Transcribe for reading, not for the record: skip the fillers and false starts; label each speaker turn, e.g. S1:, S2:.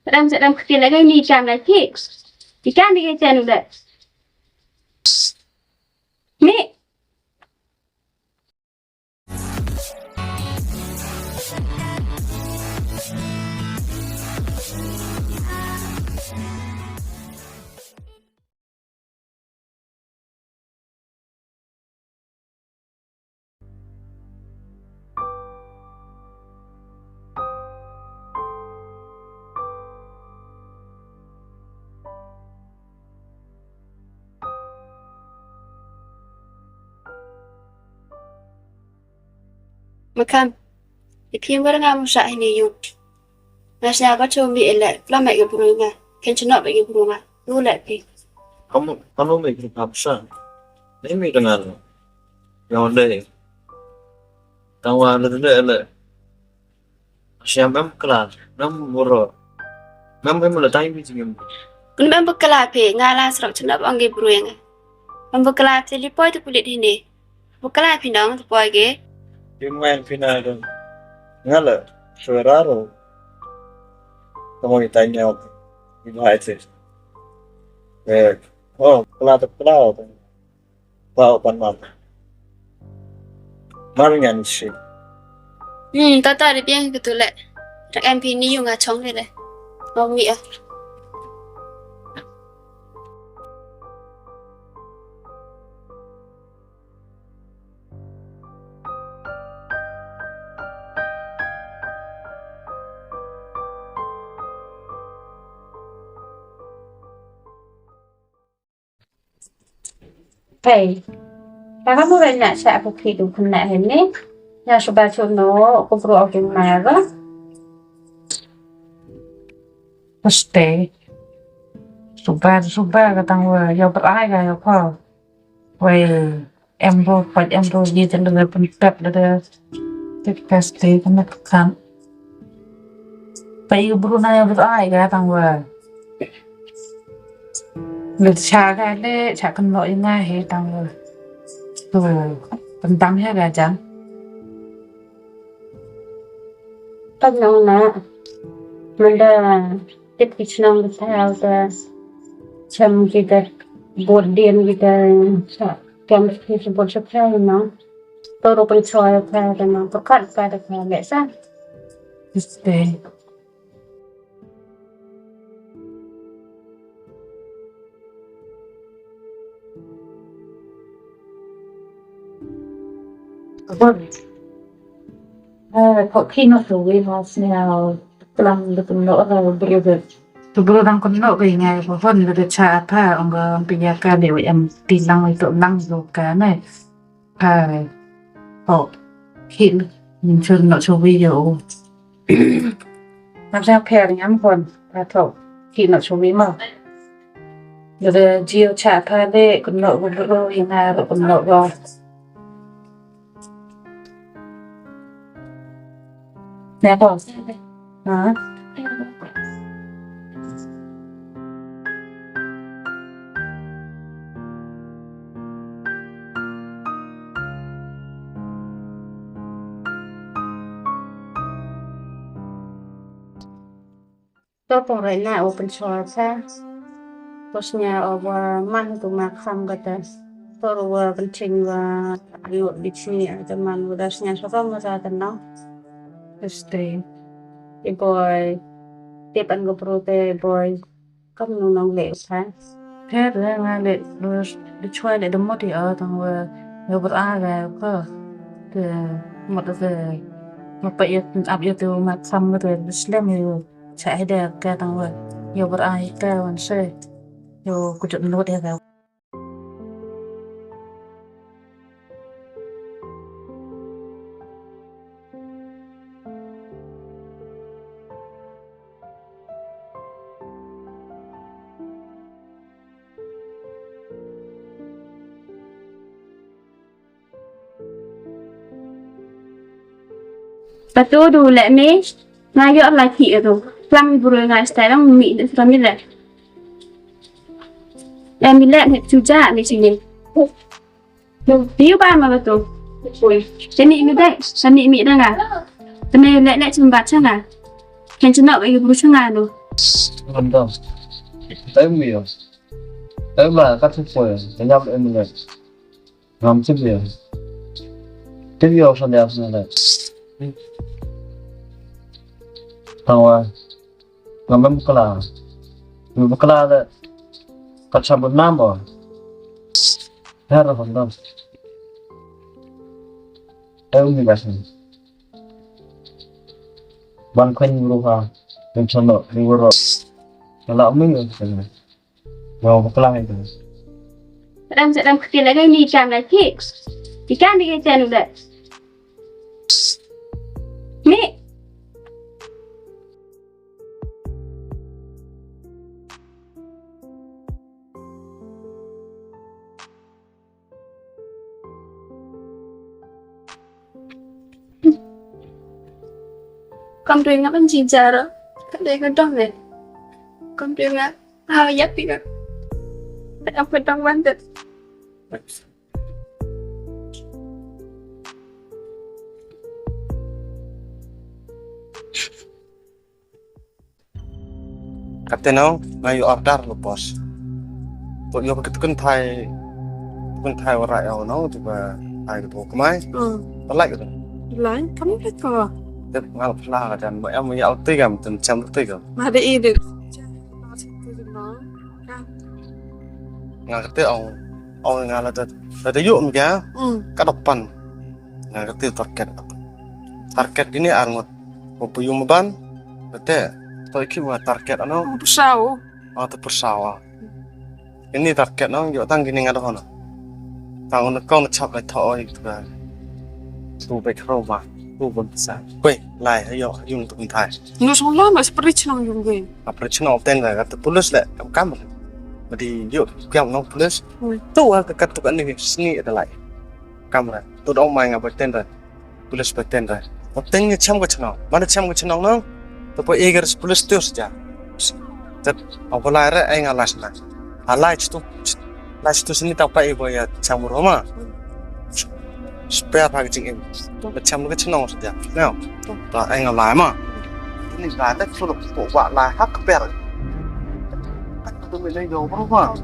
S1: Sedang sedang kecil lagi ni jam lagi. Ikan di channel dah. Ni. Makan. Ikhim barang kamu sah ini yuk. Masih apa coba elak. Lama ke burungnya. Kenapa bagi burungnya? Dulu lagi.
S2: Kamu mikir apa? Ini dengan yang ada. Tahu ada elak. Siapa yang kelar? Nam murah. Nam mulai time begini.
S1: Kun memang kelar pe. Ngalah serap kenapa angge burungnya. Memang kelar telipoi tu kulit ini. Bukalah pinang tu poi ke.
S2: Yung main final doon. Nga la, Ferraro. Kamu itanya ako. Ibahit siya. Kelao. Pao panmam. Maringan siya.
S1: Tata ada biang gitu lek. Rak MP ni yung ngacong ni lek. Mau mi ah. Hey, kamu banyak saya aku hidup kena ini. Ya sebab no, aku perlu aku mana?
S3: Pasti. Sumpah katang wa yo berai ga yo ko. Wei em ro ye chen le pen pep le pasti kan kan. Pai Brunei yo berai ga tang wa. Le cha ga le cha kan lo yang ngai he tang wa. Tu pentang he ga jang.
S1: Pagno na. Manda tipis nang betul dah. Cam kita bordian kita cam kita bord sepenuh na. Toro pencoy pada na. Pekat pada na biasa.
S3: Pasti.
S1: Kok kino tu masnya kelam betul orang berbeza.
S3: Sebelum orang kena ke ingai pohon ada cara orang pinjakan dia yang tilang itu nang juga nih. Oh, kini muncul nak coba video. Macam pair yang pun atau kini nak coba mah. Ada jio cara deh kena berburu ingai kena go. Napa? Hah?
S1: Topong right now open source Terusnya man tu makam kata Toro penting lihat di sini teman udasnya siapa masa tenang.
S3: Pasti.
S1: Boy, tipan ko prote boy, kamu nung lệ kan?
S3: Thế rồi nghe lệ rồi đi chơi lại đấm một thì ở thằng người vợ ai về cơ thì một giờ một bây áp yêu từ mặt xăm rồi xem nhiều chạy đẹp cái thằng người nhiều vợ ai cáiวันเสาร์nhiều cuộc chuyện nốt đẹp rồi.
S1: Betul dulu lek ni, ngayo lagi itu. Pelang buru ngai sekarang mi dan suami lek. Yang milek ni juga di sini. Dia apa mah betul? Seni mi dek, seni mi dah ngah. Tene lek cuma baca ngah. Kan cuma bagi buru cengah tu.
S2: Không đâu. Tới miệng. Tới mà các thức phổi để nhắm em người. Ngắm chiếc miệng. Tiếp vô xong đẹp rồi này. Thằng ngắm em cái là. Mình cái là cắt chăm một năm rồi. Thế là không đâu. Em người bác ban khoanh luôn ha, em chọn nợ đi vừa rồi, là mình rồi, vào một cái này
S1: Em sẽ làm tiền lại cái ni chạm lại thiệt. Chỉ can đi cái chân đấy. Mẹ. Con truyền ngắm anh chị chờ đó. Cái đây con trong này. Con truyền ngắm. Hơi giấc đi đó. Em phải trong văn tịch.
S2: Kapten nó ngay ở dar lo bos, tụi yo cái con thai vào lại nó thì mà ai cái cái máy, nó lại rồi,
S3: Lại, kamu biết kok.
S2: tiếp ngal pla dan em mới áo tây gam từng trăm tây gam,
S3: Mà ada ide. Nó.
S2: ngal cái ông ngal là tới dụng cái, cái độc pan, ngal cái target ini arngot, mau puyung ban, betul. Tôi khi mà target nó
S3: Sao?
S2: itu persawa. Ini target nó dựa tăng cái này ngay đó hả? Tăng nó con nó chọc lại thôi và tu về khâu mà tu vẫn sai. Quay lại hay dọ dùng tụi thải.
S3: Nó xong lama seperti cenang juga.
S2: Operational tên là cái police lại em cắm mà đi dựa kéo nó police. Tu cái tụi anh này sni lại cắm lại. Tụi ông mày ngập tên rồi police bật tên rồi. Một tên như trăm cái channel, mà nó trăm cái channel nó. Tụi bây giờ police tiêu saja. Jadi apa lari enggak las lah. Las itu sini tak pakai boya campur rumah. Spare packaging ini. Macam cái channel saja. Nah, tak enggak lai mah. Ini lai dah sudah buat lai hak spare. Kan tu boleh jauh berapa?